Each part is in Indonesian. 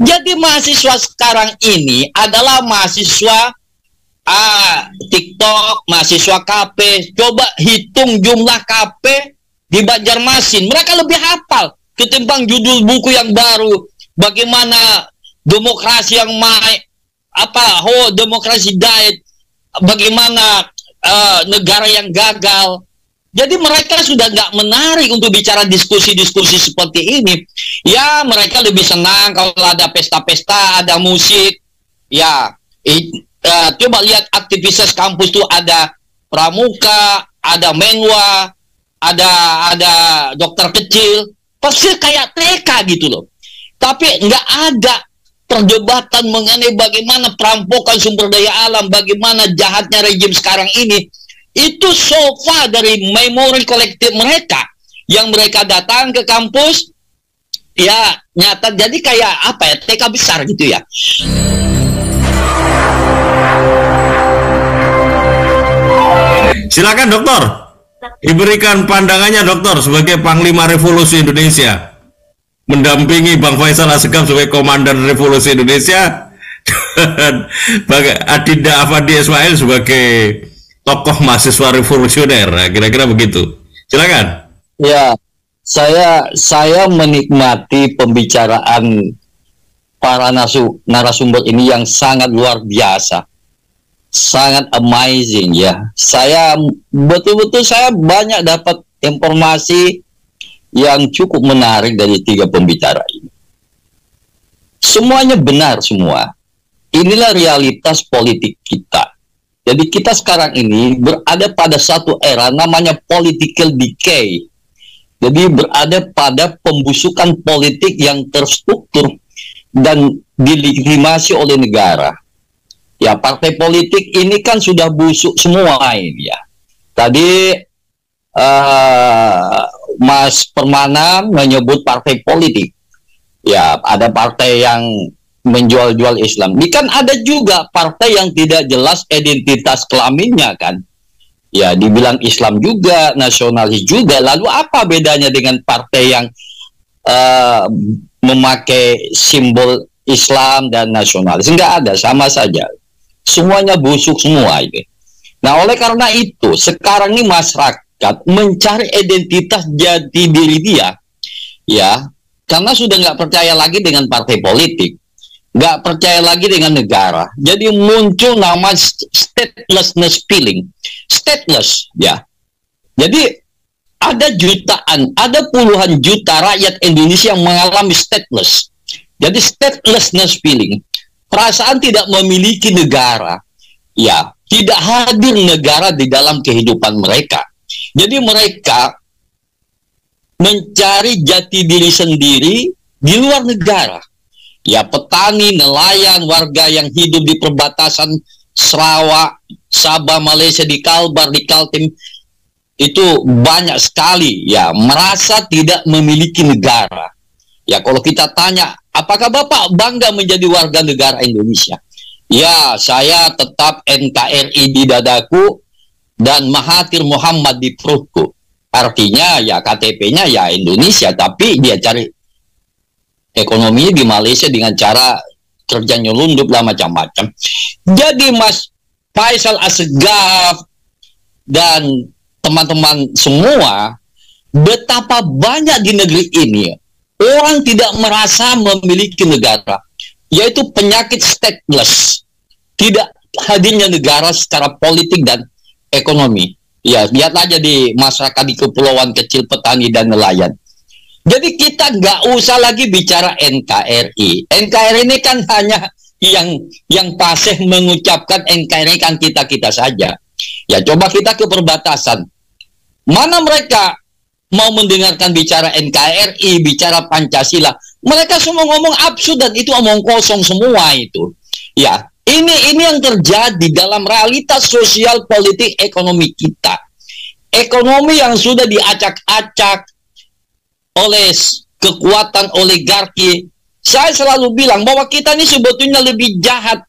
Jadi mahasiswa sekarang ini adalah mahasiswa TikTok, mahasiswa KP. Coba hitung jumlah KP di Banjarmasin, mereka lebih hafal ketimbang judul buku yang baru. Bagaimana demokrasi yang demokrasi diet, bagaimana negara yang gagal. Jadi mereka sudah nggak menarik untuk bicara diskusi-diskusi seperti ini. Ya, mereka lebih senang kalau ada pesta-pesta, ada musik. Ya, coba lihat aktivitas kampus tuh, ada pramuka, ada menwa, ada dokter kecil, pasti kayak TK gitu loh. Tapi nggak ada perdebatan mengenai bagaimana perampokan sumber daya alam, bagaimana jahatnya rejim sekarang ini. Itu sofa dari memori kolektif mereka yang mereka datang ke kampus, ya nyata jadi kayak apa ya, TK besar gitu ya. Silakan dokter, diberikan pandangannya dokter sebagai Panglima Revolusi Indonesia, mendampingi Bang Faisal Asegaf sebagai Komandan Revolusi Indonesia, dan Adinda Afandi Ismail sebagai tokoh mahasiswa revolusioner. Kira-kira begitu. Silakan. Ya, saya menikmati pembicaraan para narasumber ini yang sangat luar biasa, sangat amazing ya. Saya betul-betul banyak dapat informasi yang cukup menarik dari 3 pembicara ini. Semuanya benar semua. Inilah realitas politik kita. Jadi kita sekarang ini berada pada satu era namanya political decay. Jadi berada pada pembusukan politik yang terstruktur dan dilegitimasi oleh negara. Ya, partai politik ini kan sudah busuk semua ini ya. Tadi Mas Permana menyebut partai politik. Ya, ada partai yang menjual-jual Islam. Ini kan ada juga partai yang tidak jelas identitas kelaminnya kan. Ya, dibilang Islam juga, nasionalis juga. Lalu apa bedanya dengan partai yang memakai simbol Islam dan nasionalis? Enggak ada, sama saja. Semuanya busuk semua ini. Nah, oleh karena itu, sekarang ini masyarakat mencari identitas jati diri dia. Ya, karena sudah nggak percaya lagi dengan partai politik. Nggak percaya lagi dengan negara. Jadi muncul nama statelessness feeling. Stateless, ya. Jadi ada jutaan, ada puluhan juta rakyat Indonesia yang mengalami stateless. Jadi statelessness feeling. Perasaan tidak memiliki negara. Ya, tidak hadir negara di dalam kehidupan mereka. Jadi mereka mencari jati diri sendiri di luar negara. Ya, petani, nelayan, warga yang hidup di perbatasan Sarawak, Sabah, Malaysia, di Kalbar, di Kaltim, itu banyak sekali ya merasa tidak memiliki negara. Ya, kalau kita tanya, apakah Bapak bangga menjadi warga negara Indonesia? Ya, saya tetap NKRI di dadaku dan Mahathir Muhammad di perutku. Artinya ya KTP-nya ya Indonesia, tapi dia cari ekonominya di Malaysia dengan cara kerja nyelundup lah macam-macam. Jadi Mas Faisal Asegaf dan teman-teman semua, betapa banyak di negeri ini orang tidak merasa memiliki negara, yaitu penyakit stateless, tidak hadirnya negara secara politik dan ekonomi. Ya, lihat aja di masyarakat di kepulauan kecil, petani dan nelayan. Jadi kita nggak usah lagi bicara NKRI. NKRI ini kan hanya yang pasif mengucapkan NKRI kan kita saja. Ya, coba kita ke perbatasan. Mana mereka mau mendengarkan bicara NKRI, bicara Pancasila? Mereka semua ngomong absurd dan itu omong kosong semua itu. Ya, ini yang terjadi dalam realitas sosial politik ekonomi kita. Ekonomi yang sudah diacak-acak oleh kekuatan oligarki. Saya selalu bilang bahwa kita ini sebetulnya lebih jahat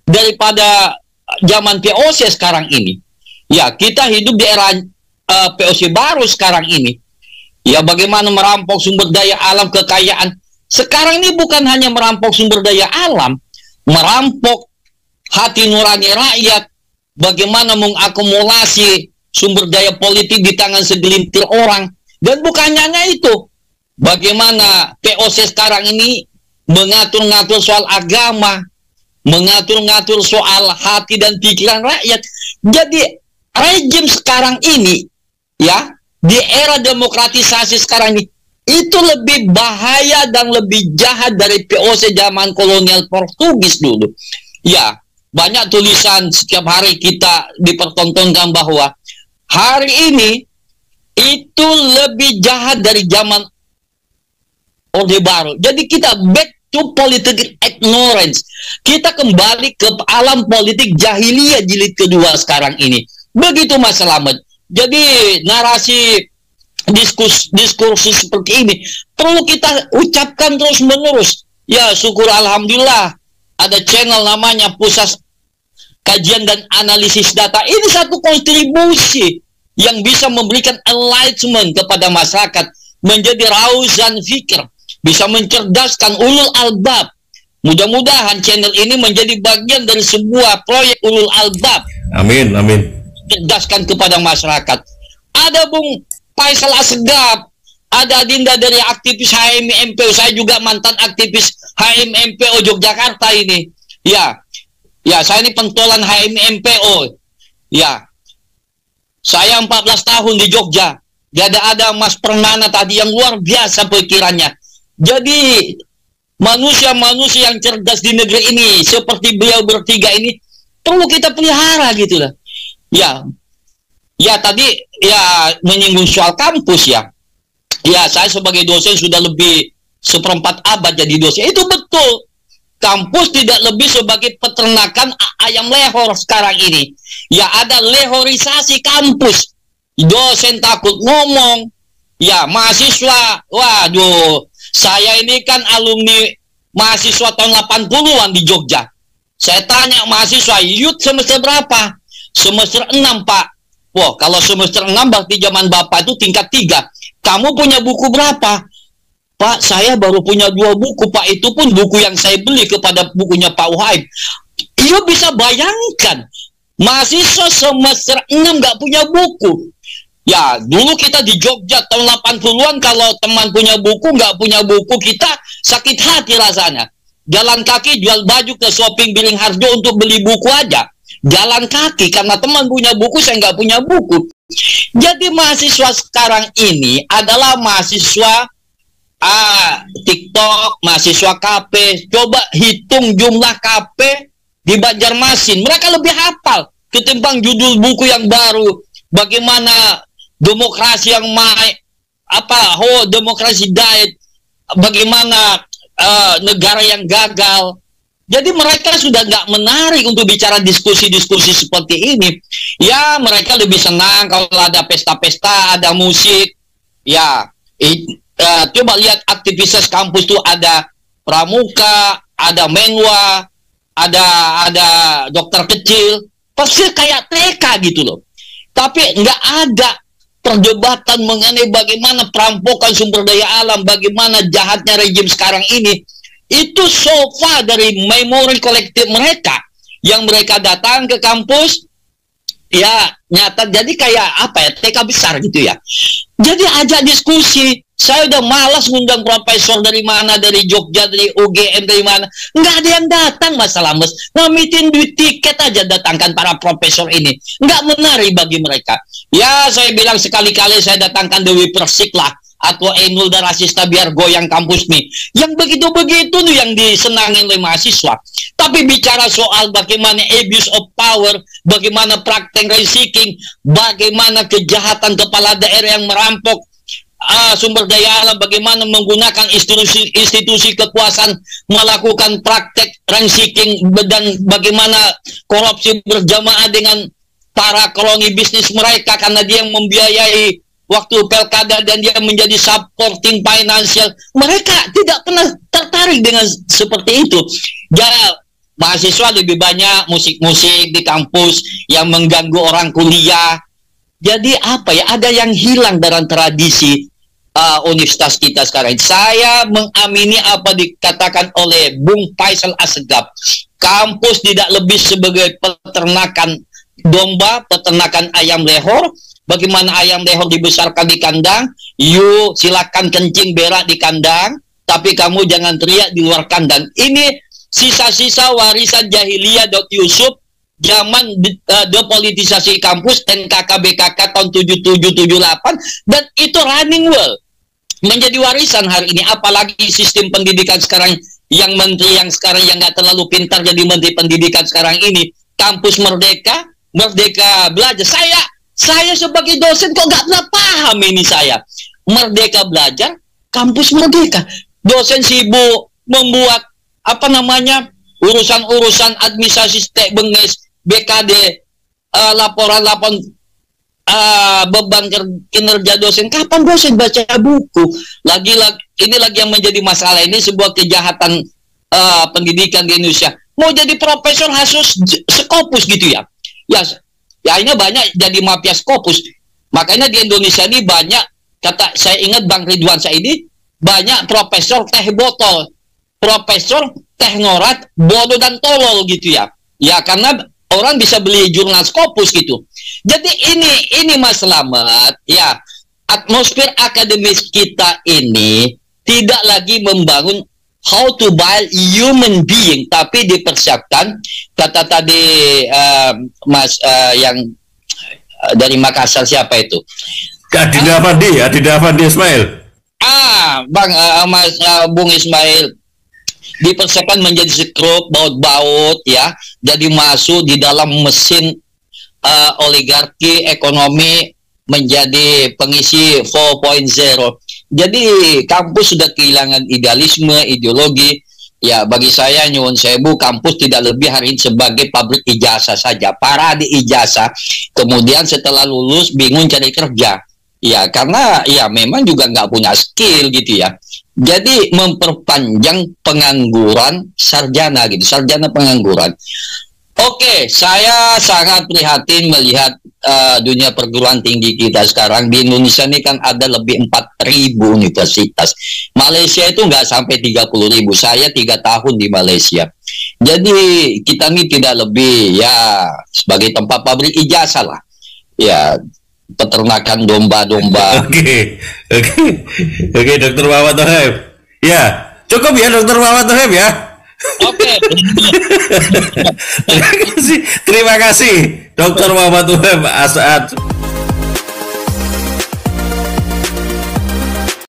daripada zaman VOC sekarang ini. Ya, kita hidup di era VOC baru sekarang ini. Ya, bagaimana merampok sumber daya alam, kekayaan. Sekarang ini bukan hanya merampok sumber daya alam, merampok hati nurani rakyat, bagaimana mengakumulasi sumber daya politik di tangan segelintir orang. Dan bukan hanya itu, bagaimana POC sekarang ini mengatur-ngatur soal agama, mengatur-ngatur soal hati dan pikiran rakyat. Jadi rejim sekarang ini, ya, di era demokratisasi sekarang ini, itu lebih bahaya dan lebih jahat dari POC zaman kolonial Portugis dulu. Ya, banyak tulisan setiap hari kita dipertontonkan bahwa hari ini itu lebih jahat dari zaman Orde Baru. Jadi kita back to political ignorance. Kita kembali ke alam politik jahiliyah jilid kedua sekarang ini. Begitu Mas Slamet. Jadi narasi diskursus seperti ini perlu kita ucapkan terus menerus. Ya, syukur alhamdulillah ada channel namanya Pusat Kajian dan Analisis Data. Ini satu kontribusi yang bisa memberikan enlightenment kepada masyarakat, menjadi rauzan fikir, bisa mencerdaskan ulul albab. Mudah-mudahan channel ini menjadi bagian dari sebuah proyek ulul albab. Amin, amin. Cerdaskan kepada masyarakat. Ada Bung Faisal Asegaf, ada Dinda dari aktivis HMI MPO, saya juga mantan aktivis HMI MPO Yogyakarta ini. Ya, saya ini pentolan HMI MPO. Ya, saya 14 tahun di Jogja. Jadi ada Mas Pernana tadi yang luar biasa pikirannya. Jadi manusia-manusia yang cerdas di negeri ini seperti beliau bertiga ini perlu kita pelihara gitu lah. Ya tadi ya menyinggung soal kampus ya. Ya, saya sebagai dosen sudah lebih seperempat abad jadi dosen. Itu betul. Kampus tidak lebih sebagai peternakan ayam lehor sekarang ini. Ya, ada lehorisasi kampus. Dosen takut ngomong. Ya, mahasiswa, waduh, saya ini kan alumni mahasiswa tahun 80-an di Jogja. Saya tanya mahasiswa, youth semester berapa? Semester 6, Pak. Wah, kalau semester 6 berarti zaman Bapak itu tingkat 3. Kamu punya buku berapa? Pak, saya baru punya 2 buku, Pak. Itu pun buku yang saya beli kepada bukunya Pak Wahid. Iya, bisa bayangkan. Mahasiswa semester 6 nggak punya buku. Ya, dulu kita di Jogja tahun 80-an, kalau teman punya buku, nggak punya buku, kita sakit hati rasanya. Jalan kaki jual baju ke shopping Bilingharjo untuk beli buku aja. Jalan kaki, karena teman punya buku, saya nggak punya buku. Jadi mahasiswa sekarang ini adalah mahasiswa TikTok, mahasiswa KP. Coba hitung jumlah KP di Banjarmasin. Mereka lebih hafal ketimbang judul buku yang baru. Bagaimana demokrasi yang demokrasi diet. Bagaimana negara yang gagal. Jadi mereka sudah nggak menarik untuk bicara diskusi-diskusi seperti ini. Ya, mereka lebih senang kalau ada pesta-pesta, ada musik. Ya, coba lihat aktivitas kampus tuh, ada pramuka, ada menwa, ada dokter kecil. Pasti kayak TK gitu loh. Tapi nggak ada perdebatan mengenai bagaimana perampokan sumber daya alam, bagaimana jahatnya rejim sekarang ini. Itu sofa dari memori kolektif mereka yang mereka datang ke kampus, ya nyata jadi kayak apa ya, TK besar gitu ya. Jadi ajak diskusi. Saya udah malas ngundang profesor dari mana, dari Jogja, dari UGM, dari mana. Nggak ada yang datang, Mas Slamet. Ngamitin duit tiket aja datangkan para profesor ini. Nggak menarik bagi mereka. Ya, saya bilang sekali-kali saya datangkan Dewi Persik lah, atau Ainul Darasista biar goyang kampus nih. Yang begitu-begitu tuh yang disenangin oleh mahasiswa. Tapi bicara soal bagaimana abuse of power, bagaimana praktek rent seeking, bagaimana kejahatan kepala daerah yang merampok sumber daya alam, bagaimana menggunakan institusi kekuasaan melakukan praktek rent seeking, dan bagaimana korupsi berjamaah dengan para koloni bisnis mereka karena dia yang membiayai waktu pilkada dan dia menjadi supporting financial. Mereka tidak pernah tertarik dengan seperti itu. Ya, mahasiswa lebih banyak musik-musik di kampus yang mengganggu orang kuliah. Jadi apa ya, ada yang hilang dalam tradisi. universitas kita sekarang. Saya mengamini apa dikatakan oleh Bung Faisal Assegaf. Kampus tidak lebih sebagai peternakan domba, peternakan ayam lehor. Bagaimana ayam lehor dibesarkan di kandang, yuk silakan kencing berak di kandang, tapi kamu jangan teriak di luar kandang. Ini sisa-sisa warisan jahiliyah Yusuf zaman depolitisasi kampus NKK-BKK tahun 77-78, dan itu running well menjadi warisan hari ini. Apalagi sistem pendidikan sekarang, yang menteri yang sekarang yang nggak terlalu pintar jadi menteri pendidikan sekarang ini, kampus merdeka, merdeka belajar. Saya sebagai dosen kok nggak pernah paham ini. Saya merdeka belajar, kampus merdeka, dosen sibuk membuat urusan-urusan administrasi stek benges BKD, laporan-laporan beban kinerja dosen. Kapan dosen baca buku? Ini lagi yang menjadi masalah. Ini sebuah kejahatan pendidikan di Indonesia. Mau jadi profesor harus Scopus gitu ya. Ya ini banyak jadi mafia Scopus. Makanya di Indonesia ini banyak, saya ingat Bang Ridwan Saidi, banyak profesor teh botol, profesor teknorat bodoh dan tolol gitu ya. Ya karena orang bisa beli jurnal Scopus gitu. Jadi ini Mas Slamet ya, atmosfer akademis kita ini tidak lagi membangun how to buy human being, tapi dipersiapkan, kata tadi yang dari Makassar, siapa itu? Adinda Afandi Ismail. Bang Bung Ismail, dipersiapkan menjadi skrup baut-baut ya, jadi masuk di dalam mesin oligarki ekonomi, menjadi pengisi 4.0. Jadi kampus sudah kehilangan idealisme, ideologi. Ya bagi saya nyuwun sewu, kampus tidak lebih hari ini sebagai pabrik ijazah saja, para di ijazah, kemudian setelah lulus bingung cari kerja. Ya karena ya memang juga nggak punya skill gitu ya. Jadi memperpanjang pengangguran sarjana gitu, sarjana pengangguran. Oke, saya sangat prihatin melihat dunia perguruan tinggi kita sekarang. Di Indonesia ini kan ada lebih 4.000 universitas. Malaysia itu nggak sampai 30.000. Saya 3 tahun di Malaysia. Jadi kita ini tidak lebih ya sebagai tempat pabrik ijazah lah. Ya, peternakan domba-domba. Oke, Dr. Muhammad Wahab. Ya, cukup ya Dr. Muhammad Wahab ya. Oke. Terima kasih Dr. Muhammad Wahab As'ad.